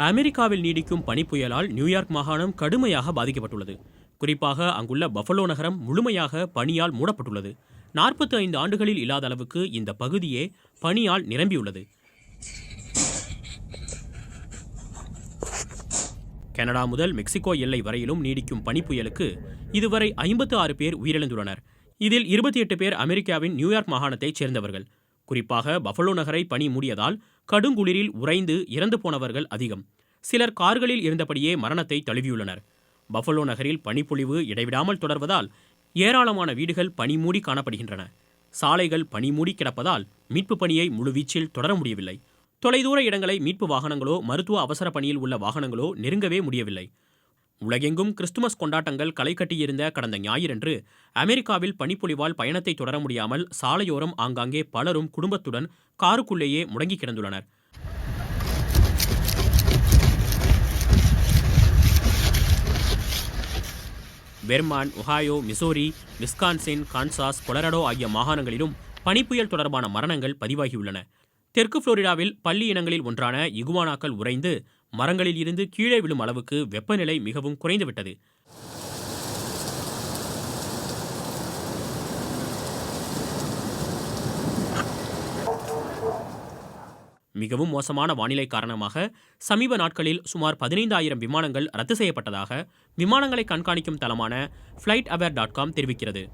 அமெரிக்காவில் நீடிக்கும் பனிப்புயலால் நியூயார்க் மாகாணம் கடுமையாக பாதிக்கப்பட்டுள்ளது. குறிப்பாக அங்குள்ள பஃபலோ நகரம் முழுமையாக பனியால் மூடப்பட்டுள்ளது. 45 ஆண்டுகளில் இல்லாத அளவுக்கு இந்த பகுதியே பனியால் நிரம்பியுள்ளது. கனடா முதல் மெக்சிகோ எல்லை வரையிலும் நீடிக்கும் பனிப்புயலுக்கு இதுவரை 56 பேர் உயிரிழந்துள்ளனர். இதில் 28 பேர் அமெரிக்காவின் நியூயார்க் மாகாணத்தைச் சேர்ந்தவர்கள். குறிப்பாக பஃபலோ நகரை பனி மூடியதால் கடுங்குளிரில் உறைந்து இறந்து போனவர்கள் அதிகம். சிலர் கார்களில் இருந்தபடியே மரணத்தை தழுவியுள்ளனர். பஃபலோ நகரில் பனிப்பொழிவு இடைவிடாமல் தொடர்வதால் ஏராளமான வீடுகள் பனி மூடி காணப்படுகின்றன. சாலைகள் பனி மூடி கிடப்பதால் மீட்பு பணியை முழுவீச்சில் தொடர முடியவில்லை. தொலைதூர இடங்களை மீட்பு வாகனங்களோ மருத்துவ அவசர பணியில் உள்ள வாகனங்களோ நெருங்கவே முடியவில்லை. உலகெங்கும் கிறிஸ்துமஸ் கொண்டாட்டங்கள் களை கட்டியிருந்த கடந்த ஞாயிறன்று அமெரிக்காவில் பனிப்பொழிவால் பயணத்தை தொடர முடியாமல் சாலையோரம் ஆங்காங்கே பலரும் குடும்பத்துடன் காருக்குள்ளேயே முடங்கி கிடந்துள்ளனர். Vermont, Ohio, Missouri, Wisconsin, Kansas, Colorado ஆகிய மாகாணங்களிலும் பனிப்புயல் தொடர்பான மரணங்கள் பதிவாகியுள்ளன. தெற்கு புளோரிடாவில் பள்ளி இனங்களில் ஒன்றான இகுவானாக்கள் உறைந்து மரங்களில் இருந்து கீழே விழும் அளவுக்கு வெப்பநிலை மிகவும் குறைந்துவிட்டது. மிகவும் மோசமான வானிலை காரணமாக சமீப நாட்களில் சுமார் 15,000 விமானங்கள் ரத்து செய்யப்பட்டதாக விமானங்களை கண்காணிக்கும் தளமான flightaware.com தெரிவிக்கிறது.